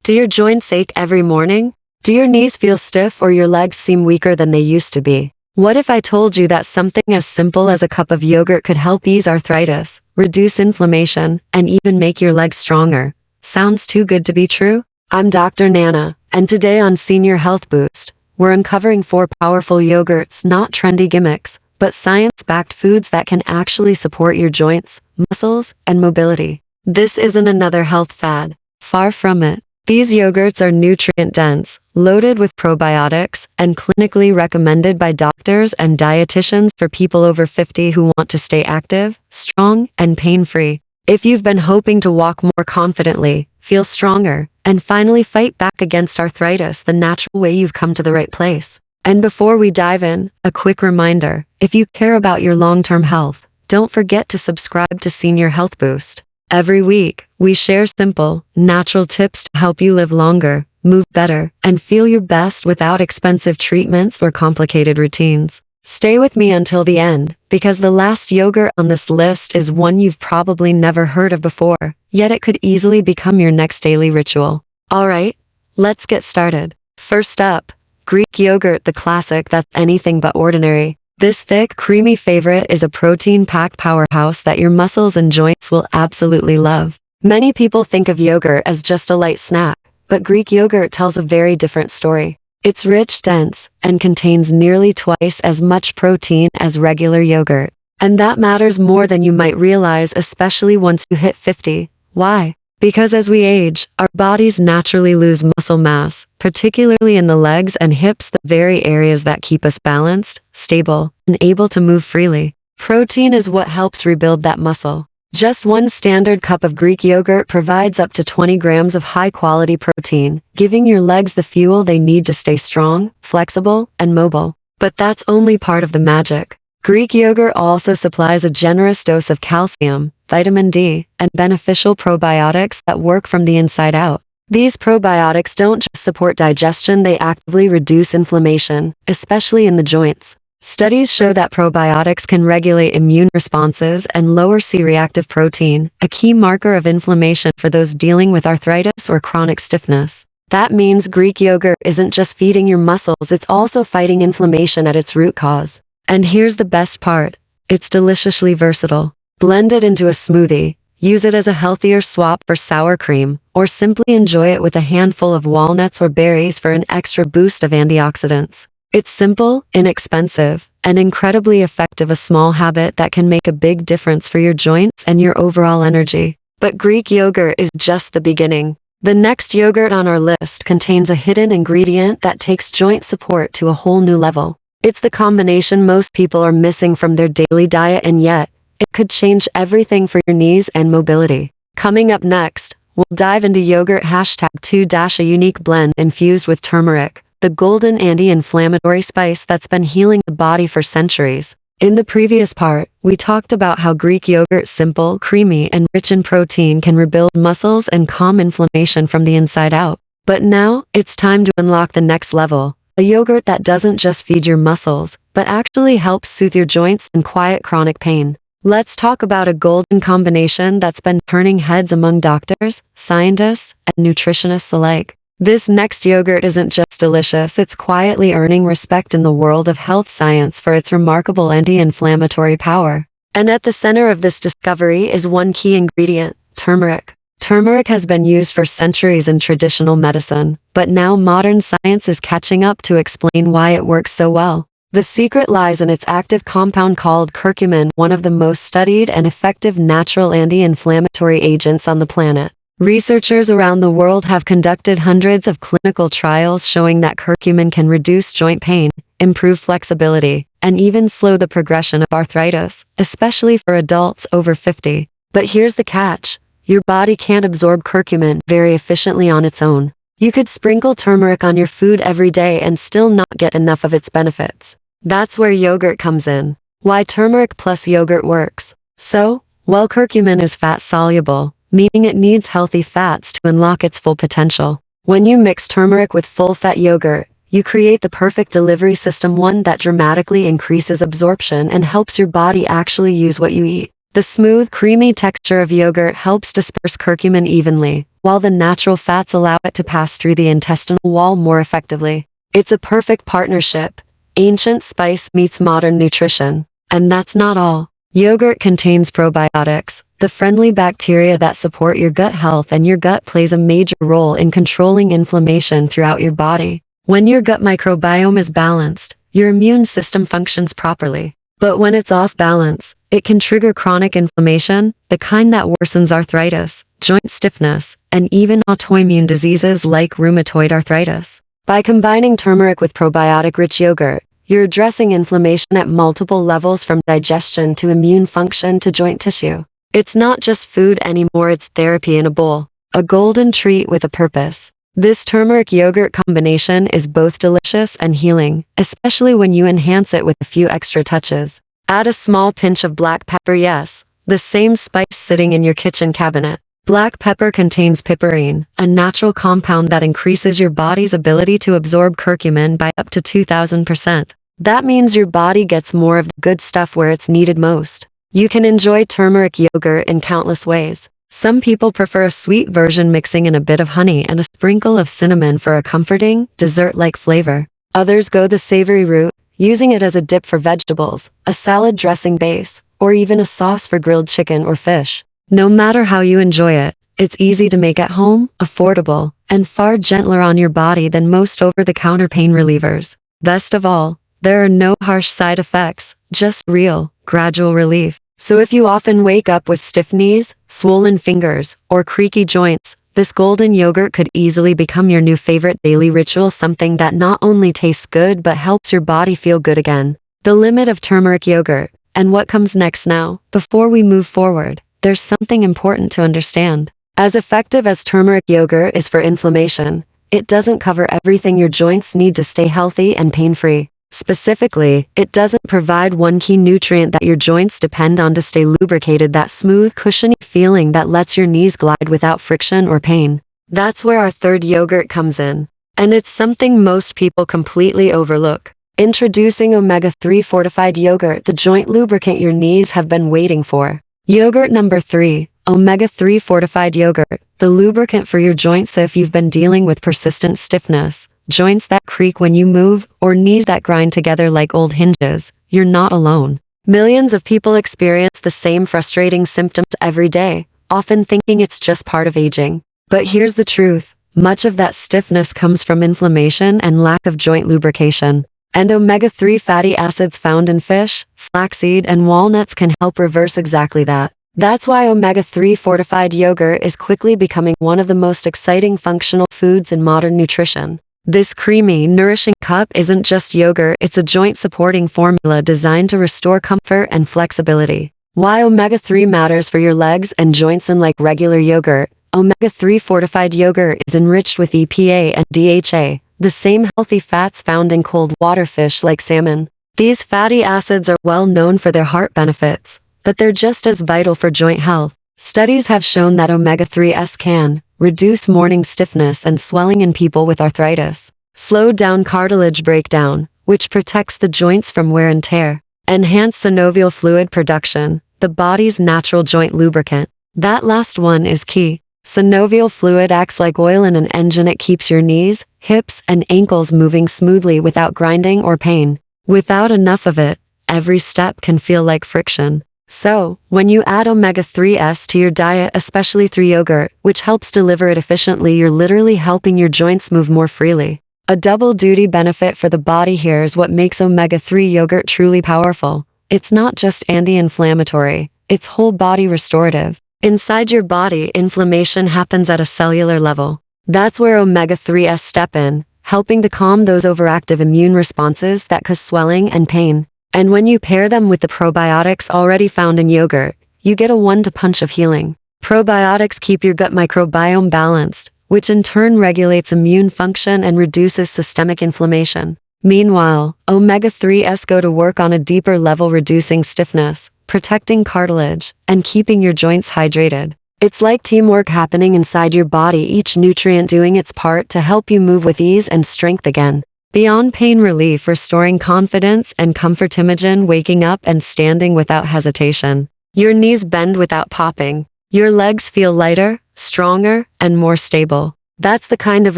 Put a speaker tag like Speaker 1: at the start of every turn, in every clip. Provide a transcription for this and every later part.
Speaker 1: Do your joints ache every morning? Do your knees feel stiff or your legs seem weaker than they used to be? What if I told you that something as simple as a cup of yogurt could help ease arthritis, reduce inflammation, and even make your legs stronger? Sounds too good to be true? I'm Dr. Nana, and today on Senior Health Boost, we're uncovering 4 powerful yogurts, not trendy gimmicks, but science-backed foods that can actually support your joints, muscles, and mobility. This isn't another health fad. Far from it. These yogurts are nutrient-dense, loaded with probiotics, and clinically recommended by doctors and dietitians for people over 50 who want to stay active, strong, and pain-free. If you've been hoping to walk more confidently, feel stronger, and finally fight back against arthritis the natural way, you've come to the right place. And before we dive in, a quick reminder, if you care about your long-term health, don't forget to subscribe to Senior Health Boost. Every week, we share simple, natural tips to help you live longer, move better, and feel your best without expensive treatments or complicated routines. Stay with me until the end, because the last yogurt on this list is one you've probably never heard of before, yet it could easily become your next daily ritual. Alright, let's get started. First up, Greek yogurt, the classic that's anything but ordinary. This thick, creamy favorite is a protein-packed powerhouse that your muscles and joints will absolutely love. Many people think of yogurt as just a light snack, but Greek yogurt tells a very different story. It's rich, dense, and contains nearly twice as much protein as regular yogurt. And that matters more than you might realize, especially once you hit 50. Why? Because as we age, our bodies naturally lose muscle mass, particularly in the legs and hips, the very areas that keep us balanced, stable, and able to move freely. Protein is what helps rebuild that muscle. Just one standard cup of Greek yogurt provides up to 20 grams of high-quality protein, giving your legs the fuel they need to stay strong, flexible, and mobile. But that's only part of the magic. Greek yogurt also supplies a generous dose of calcium, vitamin D, and beneficial probiotics that work from the inside out. These probiotics don't just support digestion, they actively reduce inflammation, especially in the joints. Studies show that probiotics can regulate immune responses and lower C-reactive protein, a key marker of inflammation for those dealing with arthritis or chronic stiffness. That means Greek yogurt isn't just feeding your muscles, it's also fighting inflammation at its root cause. And here's the best part. It's deliciously versatile. Blend it into a smoothie, use it as a healthier swap for sour cream, or simply enjoy it with a handful of walnuts or berries for an extra boost of antioxidants. It's simple, inexpensive, and incredibly effective, a small habit that can make a big difference for your joints and your overall energy. But Greek yogurt is just the beginning. The next yogurt on our list contains a hidden ingredient that takes joint support to a whole new level. It's the combination most people are missing from their daily diet, and yet, it could change everything for your knees and mobility. Coming up next, we'll dive into yogurt #2- a unique blend infused with turmeric, the golden anti-inflammatory spice that's been healing the body for centuries. In the previous part, we talked about how Greek yogurt, simple, creamy, and rich in protein, can rebuild muscles and calm inflammation from the inside out. But now, it's time to unlock the next level. A yogurt that doesn't just feed your muscles, but actually helps soothe your joints and quiet chronic pain. Let's talk about a golden combination that's been turning heads among doctors, scientists, and nutritionists alike. This next yogurt isn't just delicious, it's quietly earning respect in the world of health science for its remarkable anti-inflammatory power. And at the center of this discovery is one key ingredient: turmeric. Turmeric has been used for centuries in traditional medicine, but now modern science is catching up to explain why it works so well. The secret lies in its active compound called curcumin, one of the most studied and effective natural anti-inflammatory agents on the planet. Researchers around the world have conducted hundreds of clinical trials showing that curcumin can reduce joint pain, improve flexibility, and even slow the progression of arthritis, especially for adults over 50. But here's the catch. Your body can't absorb curcumin very efficiently on its own. You could sprinkle turmeric on your food every day and still not get enough of its benefits. That's where yogurt comes in. Why turmeric plus yogurt works. So, while curcumin is fat-soluble, meaning it needs healthy fats to unlock its full potential. When you mix turmeric with full-fat yogurt, you create the perfect delivery system, one that dramatically increases absorption and helps your body actually use what you eat. The smooth, creamy texture of yogurt helps disperse curcumin evenly, while the natural fats allow it to pass through the intestinal wall more effectively. It's a perfect partnership. Ancient spice meets modern nutrition. And that's not all. Yogurt contains probiotics, the friendly bacteria that support your gut health, and your gut plays a major role in controlling inflammation throughout your body. When your gut microbiome is balanced, your immune system functions properly. But when it's off balance, it can trigger chronic inflammation, the kind that worsens arthritis, joint stiffness, and even autoimmune diseases like rheumatoid arthritis. By combining turmeric with probiotic-rich yogurt, you're addressing inflammation at multiple levels, from digestion to immune function to joint tissue. It's not just food anymore, it's therapy in a bowl, a golden treat with a purpose. This turmeric yogurt combination is both delicious and healing, especially when you enhance it with a few extra touches. Add a small pinch of black pepper, yes, the same spice sitting in your kitchen cabinet. Black pepper contains piperine, a natural compound that increases your body's ability to absorb curcumin by up to 2,000%. That means your body gets more of the good stuff where it's needed most. You can enjoy turmeric yogurt in countless ways. Some people prefer a sweet version, mixing in a bit of honey and a sprinkle of cinnamon for a comforting, dessert-like flavor. Others go the savory route, using it as a dip for vegetables, a salad dressing base, or even a sauce for grilled chicken or fish. No matter how you enjoy it, it's easy to make at home, affordable, and far gentler on your body than most over-the-counter pain relievers. Best of all, there are no harsh side effects, just real, gradual relief. So if you often wake up with stiff knees, swollen fingers, or creaky joints, this golden yogurt could easily become your new favorite daily ritual, something that not only tastes good but helps your body feel good again. The limit of turmeric yogurt, and what comes next. Now, before we move forward, there's something important to understand. As effective as turmeric yogurt is for inflammation, it doesn't cover everything your joints need to stay healthy and pain-free. Specifically, it doesn't provide one key nutrient that your joints depend on to stay lubricated, that smooth, cushiony feeling that lets your knees glide without friction or pain. That's where our third yogurt comes in. And it's something most people completely overlook. Introducing omega-3 fortified yogurt, the joint lubricant your knees have been waiting for. Yogurt number 3, omega-3 fortified yogurt, the lubricant for your joints. So if you've been dealing with persistent stiffness, joints that creak when you move, or knees that grind together like old hinges, you're not alone. Millions of people experience the same frustrating symptoms every day, often thinking it's just part of aging. But here's the truth. Much of that stiffness comes from inflammation and lack of joint lubrication. And omega-3 fatty acids found in fish, flaxseed, and walnuts can help reverse exactly that. That's why omega-3 fortified yogurt is quickly becoming one of the most exciting functional foods in modern nutrition. This creamy, nourishing cup isn't just yogurt, it's a joint-supporting formula designed to restore comfort and flexibility. Why omega-3 matters for your legs and joints. Unlike regular yogurt, omega-3 fortified yogurt is enriched with EPA and DHA, the same healthy fats found in cold water fish like salmon. These fatty acids are well known for their heart benefits, but they're just as vital for joint health. Studies have shown that omega-3s can reduce morning stiffness and swelling in people with arthritis, slow down cartilage breakdown, which protects the joints from wear and tear, enhance synovial fluid production, the body's natural joint lubricant. That last one is key. Synovial fluid acts like oil in an engine. It keeps your knees, hips, and ankles moving smoothly without grinding or pain. Without enough of it, every step can feel like friction. So, when you add omega-3s to your diet, especially through yogurt, which helps deliver it efficiently, you're literally helping your joints move more freely. A double-duty benefit for the body. Here is what makes omega-3 yogurt truly powerful. It's not just anti-inflammatory, it's whole-body restorative. Inside your body, inflammation happens at a cellular level. That's where omega-3s step in, helping to calm those overactive immune responses that cause swelling and pain. And when you pair them with the probiotics already found in yogurt, you get a one-two punch of healing. Probiotics keep your gut microbiome balanced, which in turn regulates immune function and reduces systemic inflammation. Meanwhile, omega-3s go to work on a deeper level, reducing stiffness, protecting cartilage, and keeping your joints hydrated. It's like teamwork happening inside your body, each nutrient doing its part to help you move with ease and strength again. Beyond pain relief, restoring confidence and comfort. Imagine waking up and standing without hesitation. Your knees bend without popping. Your legs feel lighter, stronger, and more stable. That's the kind of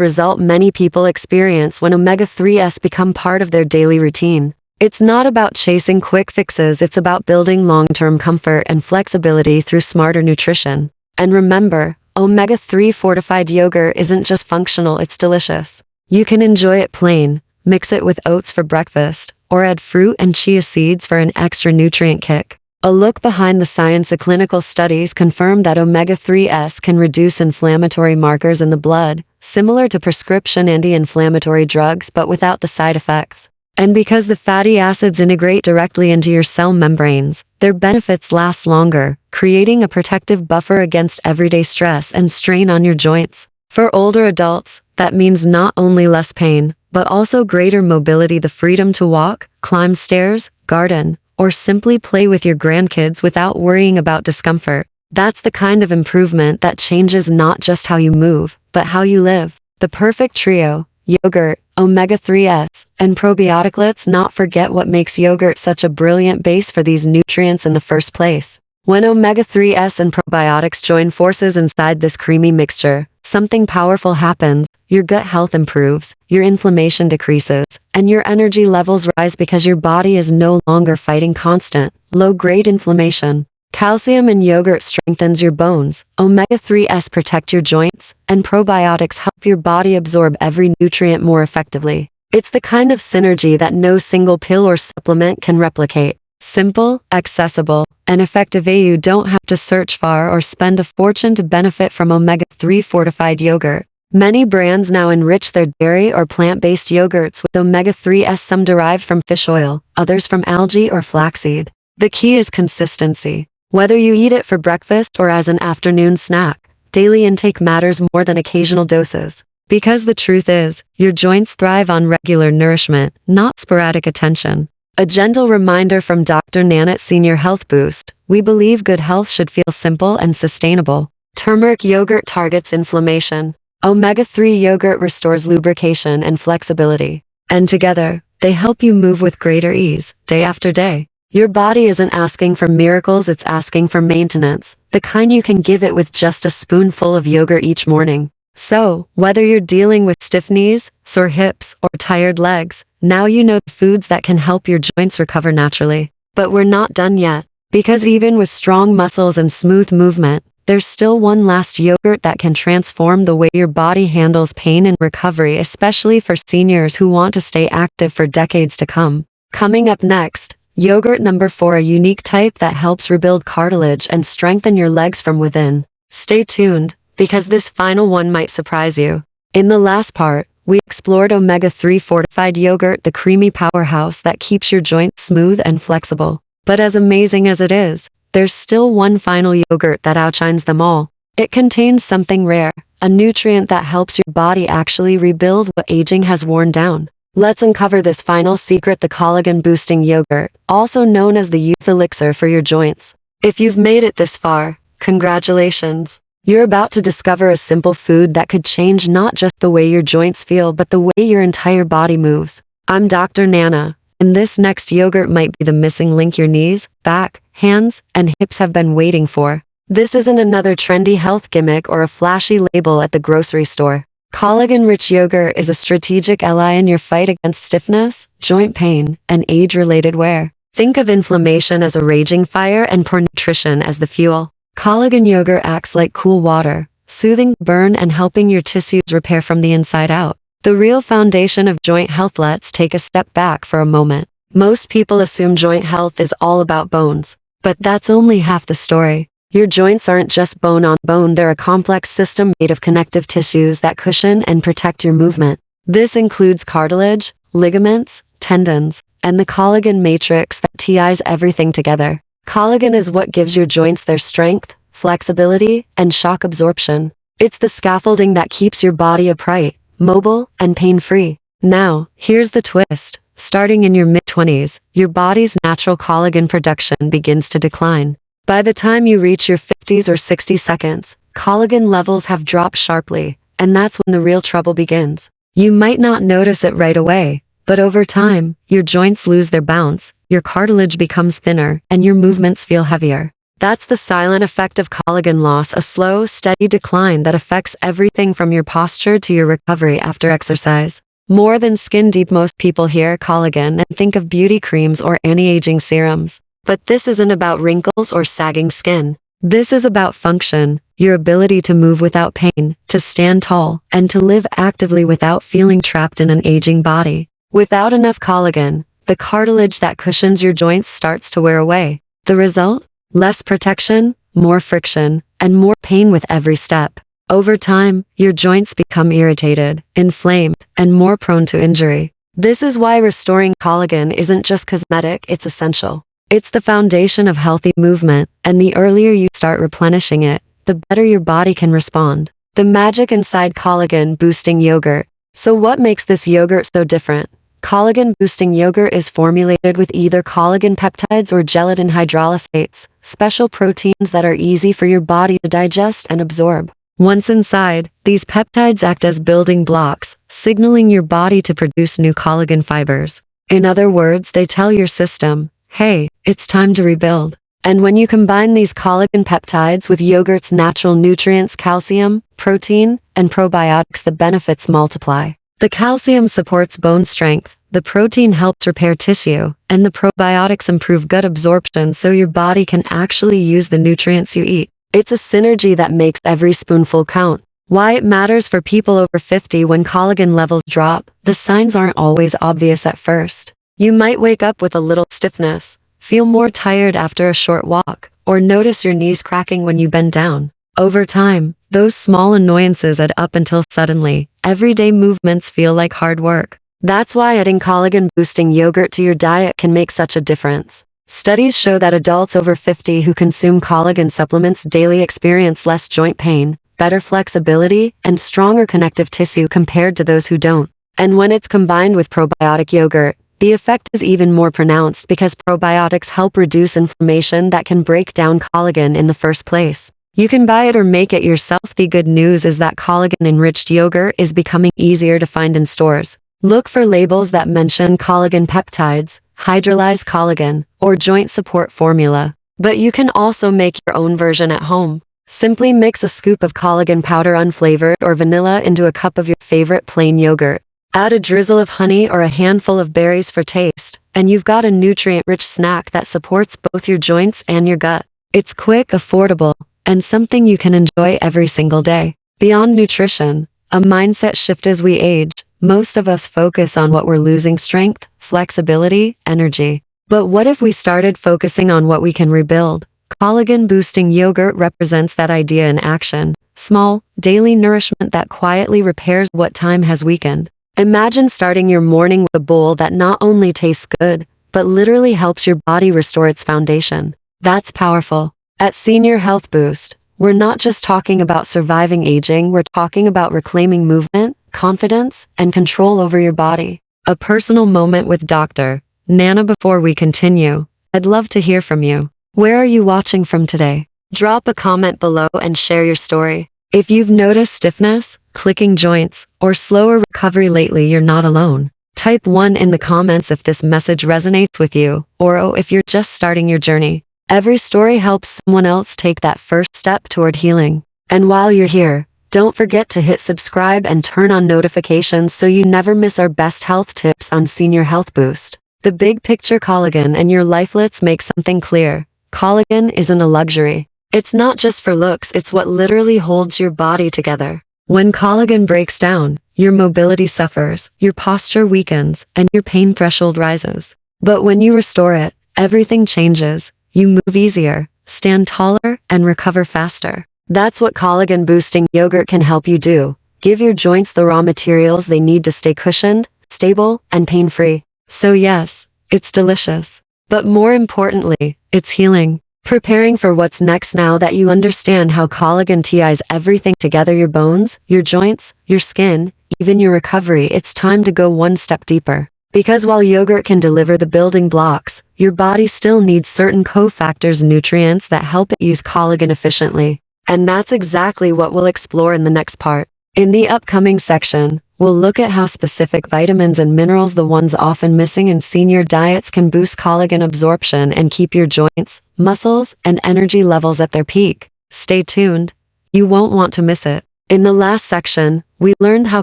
Speaker 1: result many people experience when omega-3s become part of their daily routine. It's not about chasing quick fixes, it's about building long-term comfort and flexibility through smarter nutrition. And remember, omega-3 fortified yogurt isn't just functional, it's delicious. You can enjoy it plain, mix it with oats for breakfast, or add fruit and chia seeds for an extra nutrient kick. A look behind the science of clinical studies confirmed that omega-3s can reduce inflammatory markers in the blood, similar to prescription anti-inflammatory drugs but without the side effects. And because the fatty acids integrate directly into your cell membranes, their benefits last longer, creating a protective buffer against everyday stress and strain on your joints. For older adults, that means not only less pain, but also greater mobility, the freedom to walk, climb stairs, garden, or simply play with your grandkids without worrying about discomfort. That's the kind of improvement that changes not just how you move, but how you live. The perfect trio: yogurt, omega-3s, and probiotic. Let's not forget what makes yogurt such a brilliant base for these nutrients in the first place. When omega-3s and probiotics join forces inside this creamy mixture, something powerful happens. Your gut health improves, your inflammation decreases, and your energy levels rise because your body is no longer fighting constant, low-grade inflammation. Calcium in yogurt strengthens your bones, omega-3s protect your joints, and probiotics help your body absorb every nutrient more effectively. It's the kind of synergy that no single pill or supplement can replicate. Simple, accessible, and effective. You don't have to search far or spend a fortune to benefit from omega-3 fortified yogurt. Many brands now enrich their dairy or plant-based yogurts with omega-3s, some derived from fish oil, others from algae or flaxseed. The key is consistency. Whether you eat it for breakfast or as an afternoon snack, daily intake matters more than occasional doses. Because the truth is, your joints thrive on regular nourishment, not sporadic attention. A gentle reminder from Dr. Nanette Senior Health Boost: we believe good health should feel simple and sustainable. Turmeric yogurt targets inflammation. Omega-3 yogurt restores lubrication and flexibility. And together, they help you move with greater ease, day after day. Your body isn't asking for miracles, it's asking for maintenance, the kind you can give it with just a spoonful of yogurt each morning. So, whether you're dealing with stiff knees, sore hips, or tired legs, now you know the foods that can help your joints recover naturally. But we're not done yet, because even with strong muscles and smooth movement, there's still one last yogurt that can transform the way your body handles pain and recovery, especially for seniors who want to stay active for decades to come. Coming up next, yogurt number 4, a unique type that helps rebuild cartilage and strengthen your legs from within. Stay tuned, because this final one might surprise you. In the last part, we explored omega-3 fortified yogurt, the creamy powerhouse that keeps your joints smooth and flexible. But as amazing as it is, there's still one final yogurt that outshines them all. It contains something rare, a nutrient that helps your body actually rebuild what aging has worn down. Let's uncover this final secret: the collagen-boosting yogurt, also known as the youth elixir for your joints. If you've made it this far, congratulations! You're about to discover a simple food that could change not just the way your joints feel but the way your entire body moves. I'm Dr. Nana, and this next yogurt might be the missing link your knees, back, hands, and hips have been waiting for. This isn't another trendy health gimmick or a flashy label at the grocery store. Collagen-rich yogurt is a strategic ally in your fight against stiffness, joint pain, and age-related wear. Think of inflammation as a raging fire and poor nutrition as the fuel. Collagen yogurt acts like cool water, soothing the burn and helping your tissues repair from the inside out. The real foundation of joint health. Let's take a step back for a moment. Most people assume joint health is all about bones, but that's only half the story. Your joints aren't just bone on bone, they're a complex system made of connective tissues that cushion and protect your movement. This includes cartilage, ligaments, tendons, and the collagen matrix that ties everything together. Collagen is what gives your joints their strength, flexibility, and shock absorption. It's the scaffolding that keeps your body upright, mobile, and pain-free. Now, here's the twist. Starting in your mid-20s, your body's natural collagen production begins to decline. By the time you reach your 50s or 60s, collagen levels have dropped sharply, and that's when the real trouble begins. You might not notice it right away, but over time, your joints lose their bounce, your cartilage becomes thinner, and your movements feel heavier. That's the silent effect of collagen loss, a slow, steady decline that affects everything from your posture to your recovery after exercise. More than skin deep, most people hear collagen and think of beauty creams or anti-aging serums. But this isn't about wrinkles or sagging skin. This is about function, your ability to move without pain, to stand tall, and to live actively without feeling trapped in an aging body. Without enough collagen, the cartilage that cushions your joints starts to wear away. The result? Less protection, more friction, and more pain with every step. Over time, your joints become irritated, inflamed, and more prone to injury. This is why restoring collagen isn't just cosmetic, it's essential. It's the foundation of healthy movement, and the earlier you start replenishing it, the better your body can respond. The magic inside collagen-boosting yogurt. So what makes this yogurt so different? Collagen-boosting yogurt is formulated with either collagen peptides or gelatin hydrolysates, special proteins that are easy for your body to digest and absorb. Once inside, these peptides act as building blocks, signaling your body to produce new collagen fibers. In other words, they tell your system, hey, it's time to rebuild. And when you combine these collagen peptides with yogurt's natural nutrients, calcium, protein, and probiotics, the benefits multiply. The calcium supports bone strength, the protein helps repair tissue, and the probiotics improve gut absorption so your body can actually use the nutrients you eat. It's a synergy that makes every spoonful count. Why it matters for people over 50 when collagen levels drop, the signs aren't always obvious at first. You might wake up with a little stiffness, feel more tired after a short walk, or notice your knees cracking when you bend down. Over time, those small annoyances add up until suddenly, everyday movements feel like hard work. That's why adding collagen-boosting yogurt to your diet can make such a difference. Studies show that adults over 50 who consume collagen supplements daily experience less joint pain, better flexibility, and stronger connective tissue compared to those who don't. And when it's combined with probiotic yogurt, the effect is even more pronounced because probiotics help reduce inflammation that can break down collagen in the first place. You can buy it or make it yourself. The good news is that collagen-enriched yogurt is becoming easier to find in stores. Look for labels that mention collagen peptides, hydrolyzed collagen, or joint support formula. But you can also make your own version at home. Simply mix a scoop of collagen powder unflavored or vanilla into a cup of your favorite plain yogurt. Add a drizzle of honey or a handful of berries for taste, and you've got a nutrient-rich snack that supports both your joints and your gut. It's quick, affordable, and something you can enjoy every single day. Beyond nutrition, a mindset shift. As we age, most of us focus on what we're losing: strength, flexibility, energy. But what if we started focusing on what we can rebuild? Collagen-boosting yogurt represents that idea in action. Small, daily nourishment that quietly repairs what time has weakened. Imagine starting your morning with a bowl that not only tastes good, but literally helps your body restore its foundation. That's powerful. At Senior Health Boost, we're not just talking about surviving aging, we're talking about reclaiming movement, confidence, and control over your body. A personal moment with Dr. Nana. Before we continue, I'd love to hear from you. Where are you watching from today? Drop a comment below and share your story. If you've noticed stiffness, clicking joints, or slower recovery lately, you're not alone. Type 1 in the comments if this message resonates with you, or oh, if you're just starting your journey. Every story helps someone else take that first step toward healing. And while you're here, don't forget to hit subscribe and turn on notifications so you never miss our best health tips on Senior Health Boost. The big picture: collagen and your life. Let's make something clear. Collagen isn't a luxury. It's not just for looks, it's what literally holds your body together. When collagen breaks down, your mobility suffers, your posture weakens, and your pain threshold rises. But when you restore it, everything changes. You move easier, stand taller, and recover faster. That's what collagen-boosting yogurt can help you do. Give your joints the raw materials they need to stay cushioned, stable, and pain-free. So yes, it's delicious. But more importantly, it's healing. Preparing for what's next. Now that you understand how collagen ties everything together: your bones, your joints, your skin, even your recovery, it's time to go one step deeper. Because while yogurt can deliver the building blocks, your body still needs certain cofactors, nutrients that help it use collagen efficiently. And that's exactly what we'll explore in the next part. In the upcoming section, we'll look at how specific vitamins and minerals, the ones often missing in senior diets, can boost collagen absorption and keep your joints, muscles, and energy levels at their peak. Stay tuned. You won't want to miss it. In the last section, we learned how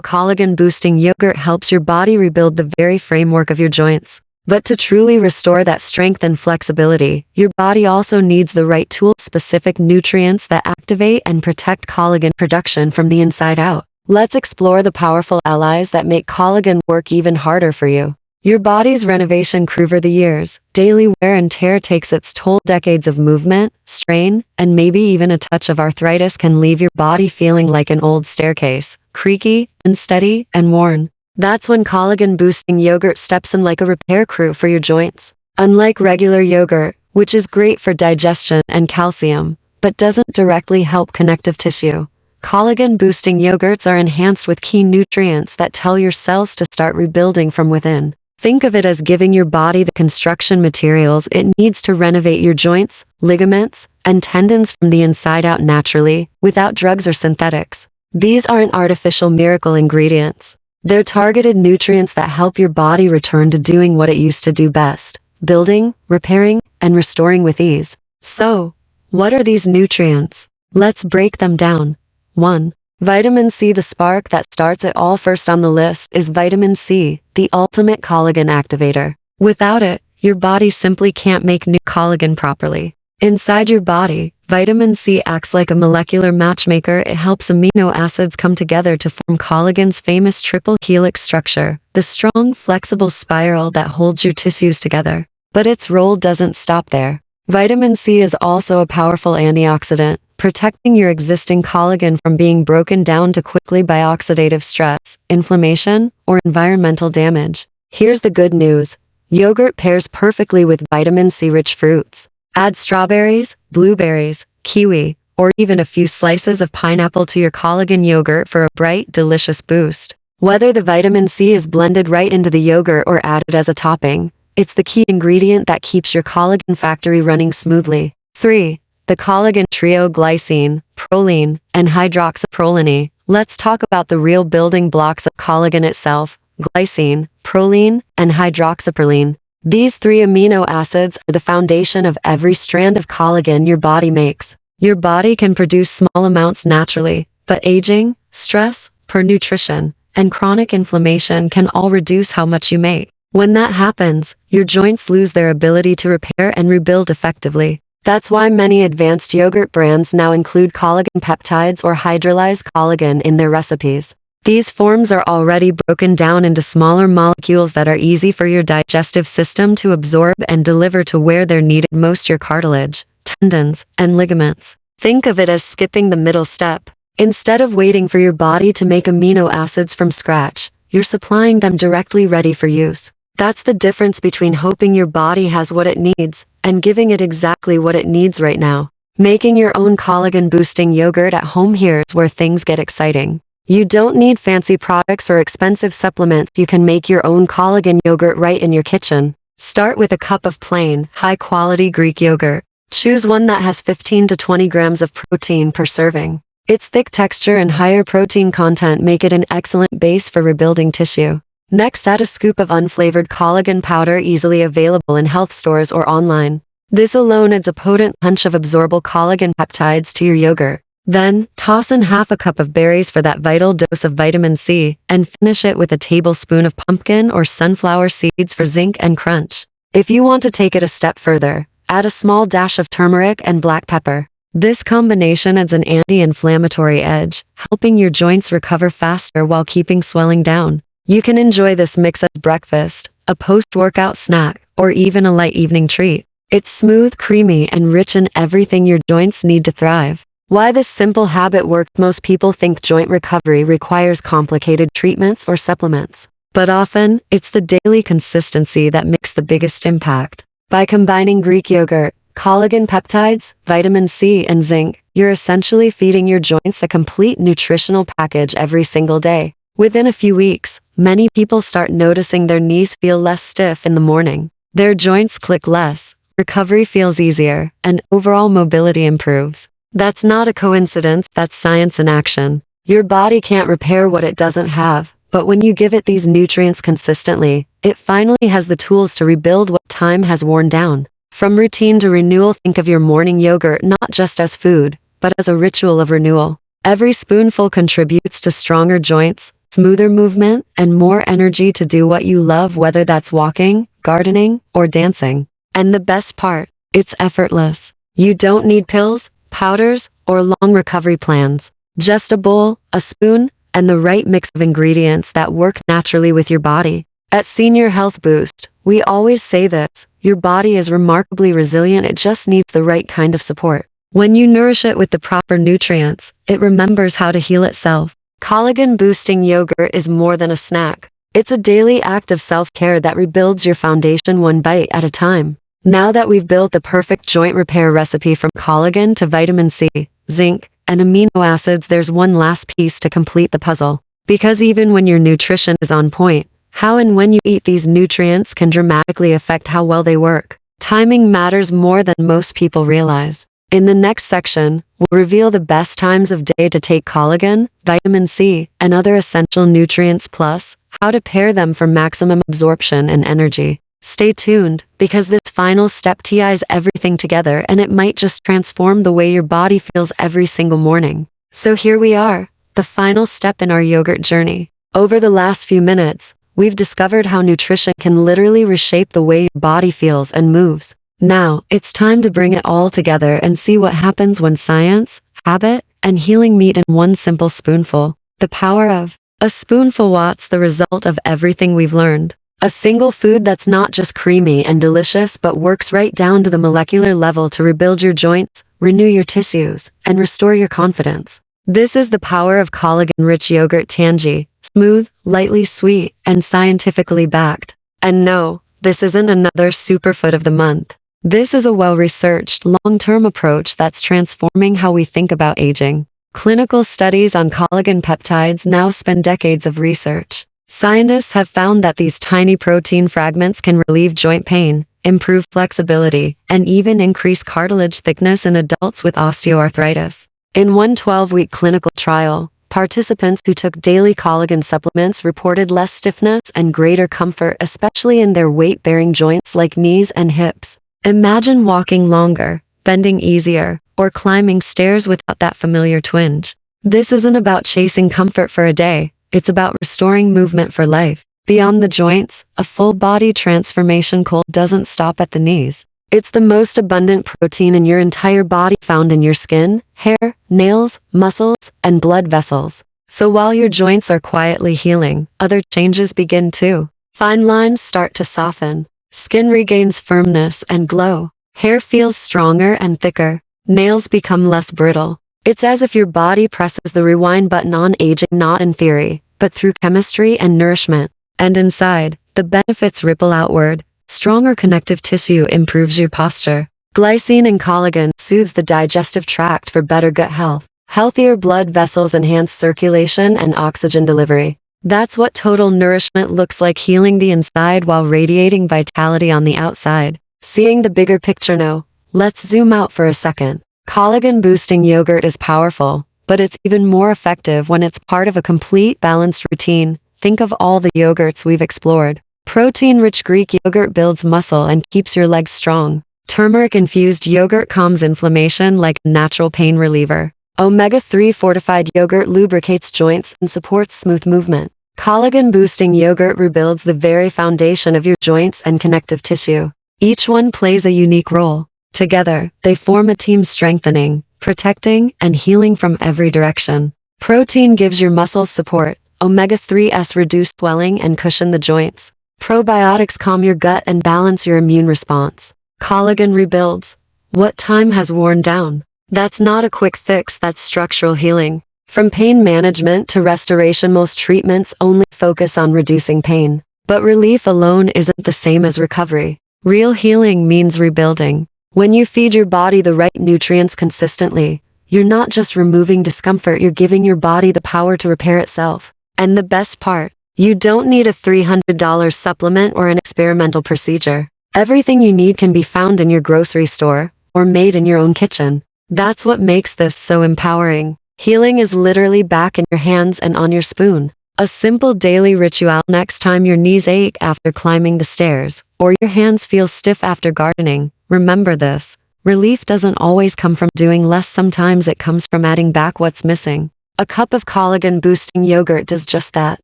Speaker 1: collagen-boosting yogurt helps your body rebuild the very framework of your joints. But to truly restore that strength and flexibility, your body also needs the right tools, specific nutrients that activate and protect collagen production from the inside out. Let's explore the powerful allies that make collagen work even harder for you. Your body's renovation curve over the years, daily wear and tear takes its toll. Decades of movement, strain, and maybe even a touch of arthritis can leave your body feeling like an old staircase, creaky, unsteady, and worn. That's when collagen-boosting yogurt steps in like a repair crew for your joints. Unlike regular yogurt, which is great for digestion and calcium, but doesn't directly help connective tissue, collagen-boosting yogurts are enhanced with key nutrients that tell your cells to start rebuilding from within. Think of it as giving your body the construction materials it needs to renovate your joints, ligaments, and tendons from the inside out naturally, without drugs or synthetics. These aren't artificial miracle ingredients. They're targeted nutrients that help your body return to doing what it used to do best: building, repairing, and restoring with ease. So, what are these nutrients? Let's break them down. 1. Vitamin C. The spark that starts it all. First on the list is vitamin C, the ultimate collagen activator. Without it, your body simply can't make new collagen properly. Inside your body, vitamin C acts like a molecular matchmaker. It helps amino acids come together to form collagen's famous triple helix structure, the strong, flexible spiral that holds your tissues together. But its role doesn't stop there. Vitamin C is also a powerful antioxidant, protecting your existing collagen from being broken down too quickly by oxidative stress, inflammation, or environmental damage. Here's the good news. Yogurt pairs perfectly with vitamin C-rich fruits. Add strawberries, blueberries, kiwi, or even a few slices of pineapple to your collagen yogurt for a bright, delicious boost. Whether the vitamin C is blended right into the yogurt or added as a topping, it's the key ingredient that keeps your collagen factory running smoothly. 3. The collagen trio: glycine, proline, and hydroxyproline. Let's talk about the real building blocks of collagen itself: glycine, proline, and hydroxyproline. These three amino acids are the foundation of every strand of collagen your body makes. Your body can produce small amounts naturally, but aging, stress, poor nutrition, and chronic inflammation can all reduce how much you make. When that happens, your joints lose their ability to repair and rebuild effectively. That's why many advanced yogurt brands now include collagen peptides or hydrolyzed collagen in their recipes. These forms are already broken down into smaller molecules that are easy for your digestive system to absorb and deliver to where they're needed most: your cartilage, tendons, and ligaments. Think of it as skipping the middle step. Instead of waiting for your body to make amino acids from scratch, you're supplying them directly, ready for use. That's the difference between hoping your body has what it needs and giving it exactly what it needs right now. Making your own collagen-boosting yogurt at home. Here's where things get exciting. You don't need fancy products or expensive supplements. You can make your own collagen yogurt right in your kitchen. Start with a cup of plain, high-quality Greek yogurt. Choose one that has 15 to 20 grams of protein per serving. Its thick texture and higher protein content make it an excellent base for rebuilding tissue. Next, add a scoop of unflavored collagen powder, easily available in health stores or online. This alone adds a potent punch of absorbable collagen peptides to your yogurt. Then, toss in half a cup of berries for that vital dose of vitamin C, and finish it with a tablespoon of pumpkin or sunflower seeds for zinc and crunch. If you want to take it a step further, add a small dash of turmeric and black pepper. This combination adds an anti-inflammatory edge, helping your joints recover faster while keeping swelling down. You can enjoy this mix as breakfast, a post-workout snack, or even a light evening treat. It's smooth, creamy, and rich in everything your joints need to thrive. Why this simple habit works: most people think joint recovery requires complicated treatments or supplements. But often, it's the daily consistency that makes the biggest impact. By combining Greek yogurt, collagen peptides, vitamin C, and zinc, you're essentially feeding your joints a complete nutritional package every single day. Within a few weeks, many people start noticing their knees feel less stiff in the morning. Their joints click less, recovery feels easier, and overall mobility improves. That's not a coincidence, that's science in action. Your body can't repair what it doesn't have, But when you give it these nutrients consistently, it finally has the tools to rebuild what time has worn down. From routine to renewal, think of your morning yogurt not just as food, but as a ritual of renewal. Every spoonful contributes to stronger joints, smoother movement, and more energy to do what you love, whether that's walking, gardening, or dancing. And the best part, it's effortless. You don't need pills, powders, or long recovery plans. Just a bowl, a spoon, and the right mix of ingredients that work naturally with your body. At Senior Health Boost, we always say this: your body is remarkably resilient, it just needs the right kind of support. When you nourish it with the proper nutrients, it remembers how to heal itself. Collagen-boosting yogurt is more than a snack. It's a daily act of self-care that rebuilds your foundation one bite at a time. Now that we've built the perfect joint repair recipe from collagen to vitamin C, zinc, and amino acids, there's one last piece to complete the puzzle. Because even when your nutrition is on point, how and when you eat these nutrients can dramatically affect how well they work. Timing matters more than most people realize. In the next section, we'll reveal the best times of day to take collagen, vitamin C, and other essential nutrients, plus how to pair them for maximum absorption and energy. Stay tuned, because this final step ties everything together, and it might just transform the way your body feels every single morning. So here we are, the final step in our yogurt journey. Over the last few minutes, we've discovered how nutrition can literally reshape the way your body feels and moves. Now, it's time to bring it all together and see what happens when science, habit, and healing meet in one simple spoonful. The power of a spoonful. What's the result of everything we've learned? A single food that's not just creamy and delicious but works right down to the molecular level to rebuild your joints, renew your tissues, and restore your confidence. This is the power of collagen-rich yogurt. Tangy, smooth, lightly sweet, and scientifically backed. And no, this isn't another superfood of the month. This is a well-researched, long-term approach that's transforming how we think about aging. Clinical studies on collagen peptides now span decades of research. Scientists have found that these tiny protein fragments can relieve joint pain, improve flexibility, and even increase cartilage thickness in adults with osteoarthritis. In one 12-week clinical trial, participants who took daily collagen supplements reported less stiffness and greater comfort, especially in their weight-bearing joints like knees and hips. Imagine walking longer, bending easier, or climbing stairs without that familiar twinge. This isn't about chasing comfort for a day. It's about restoring movement for life. Beyond the joints, a full-body transformation doesn't stop at the knees. It's the most abundant protein in your entire body, found in your skin, hair, nails, muscles, and blood vessels. So while your joints are quietly healing, other changes begin too. Fine lines start to soften. Skin regains firmness and glow. Hair feels stronger and thicker. Nails become less brittle. It's as if your body presses the rewind button on aging, not in theory, but through chemistry and nourishment. And inside, the benefits ripple outward. Stronger connective tissue improves your posture. Glycine in collagen soothes the digestive tract for better gut health. Healthier blood vessels enhance circulation and oxygen delivery. That's what total nourishment looks like, healing the inside while radiating vitality on the outside. Seeing the bigger picture now, let's zoom out for a second. Collagen-boosting yogurt is powerful, but it's even more effective when it's part of a complete, balanced routine. Think of all the yogurts we've explored. Protein-rich Greek yogurt builds muscle and keeps your legs strong. Turmeric-infused yogurt calms inflammation like a natural pain reliever. Omega-3 fortified yogurt lubricates joints and supports smooth movement. Collagen-boosting yogurt rebuilds the very foundation of your joints and connective tissue. Each one plays a unique role. Together, they form a team, strengthening, protecting, and healing from every direction. Protein gives your muscles support. Omega-3s reduce swelling and cushion the joints. Probiotics calm your gut and balance your immune response. Collagen rebuilds what time has worn down. That's not a quick fix, that's structural healing. From pain management to restoration, most treatments only focus on reducing pain. But relief alone isn't the same as recovery. Real healing means rebuilding. When you feed your body the right nutrients consistently, you're not just removing discomfort, you're giving your body the power to repair itself. And the best part, you don't need a $300 supplement or an experimental procedure. Everything you need can be found in your grocery store or made in your own kitchen. That's what makes this so empowering. Healing is literally back in your hands and on your spoon. A simple daily ritual next time your knees ache after climbing the stairs, or your hands feel stiff after gardening. Remember this. Relief doesn't always come from doing less, sometimes it comes from adding back what's missing. A cup of collagen-boosting yogurt does just that.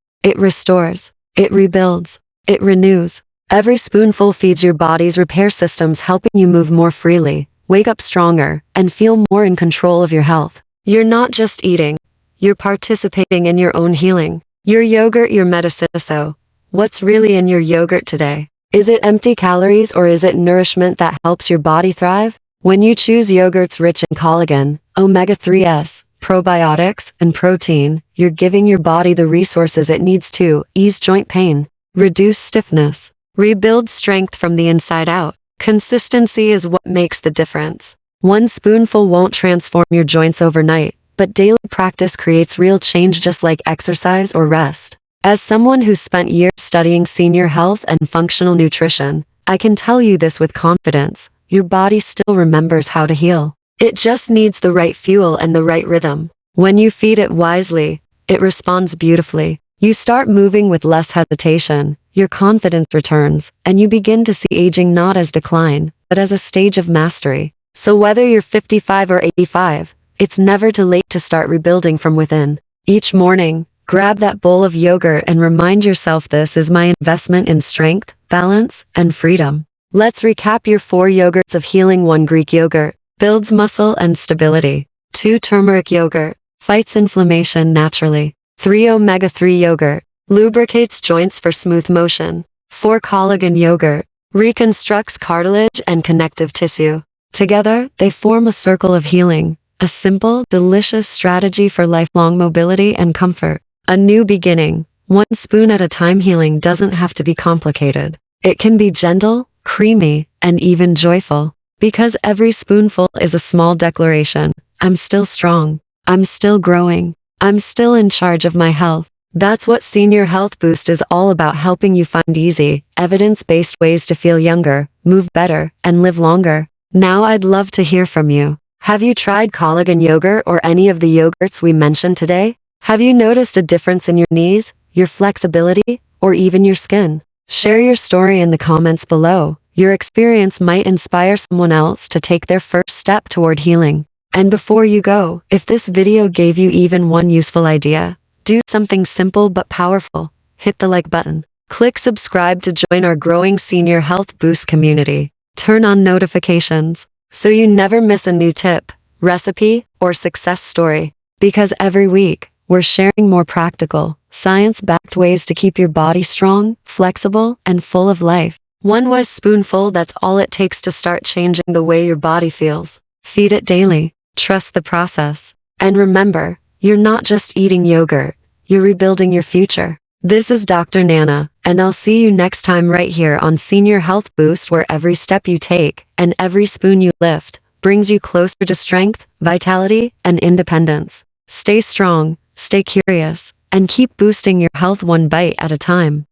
Speaker 1: It restores, it rebuilds, it renews. Every spoonful feeds your body's repair systems, helping you move more freely, wake up stronger, and feel more in control of your health. You're not just eating, you're participating in your own healing. Your yogurt, your medicine. So, what's really in your yogurt today? Is it empty calories, or is it nourishment that helps your body thrive? When you choose yogurts rich in collagen, omega-3s, probiotics, and protein, you're giving your body the resources it needs to ease joint pain, reduce stiffness, rebuild strength from the inside out. Consistency is what makes the difference. One spoonful won't transform your joints overnight, but daily practice creates real change, just like exercise or rest. As someone who's spent years studying senior health and functional nutrition, I can tell you this with confidence: your body still remembers how to heal. It just needs the right fuel and the right rhythm. When you feed it wisely, it responds beautifully. You start moving with less hesitation, your confidence returns, and you begin to see aging not as decline, but as a stage of mastery. So whether you're 55 or 85, it's never too late to start rebuilding from within. Each morning, grab that bowl of yogurt and remind yourself, this is my investment in strength, balance, and freedom. Let's recap your 4 yogurts of healing. 1 Greek yogurt, builds muscle and stability. 2 turmeric yogurt, fights inflammation naturally. 3 omega-3 yogurt, lubricates joints for smooth motion. 4 collagen yogurt, reconstructs cartilage and connective tissue. Together, they form a circle of healing, a simple, delicious strategy for lifelong mobility and comfort. A new beginning, 1 spoon at a time. Healing doesn't have to be complicated. It can be gentle, creamy, and even joyful. Because every spoonful is a small declaration: I'm still strong, I'm still growing, I'm still in charge of my health. That's what Senior Health Boost is all about, helping you find easy, evidence-based ways to feel younger, move better, and live longer. Now I'd love to hear from you. Have you tried collagen yogurt or any of the yogurts we mentioned today? Have you noticed a difference in your knees, your flexibility, or even your skin? Share your story in the comments below. Your experience might inspire someone else to take their first step toward healing. And before you go, if this video gave you even one useful idea, do something simple but powerful. Hit the like button. Click subscribe to join our growing Senior Health Boost community. Turn on notifications so you never miss a new tip, recipe, or success story. Because every week, we're sharing more practical, science-backed ways to keep your body strong, flexible, and full of life. 1 wise spoonful, that's all it takes to start changing the way your body feels. Feed it daily. Trust the process. And remember, you're not just eating yogurt, you're rebuilding your future. This is Dr. Nana, and I'll see you next time right here on Senior Health Boost, where every step you take and every spoon you lift brings you closer to strength, vitality, and independence. Stay strong, stay curious, and keep boosting your health 1 bite at a time.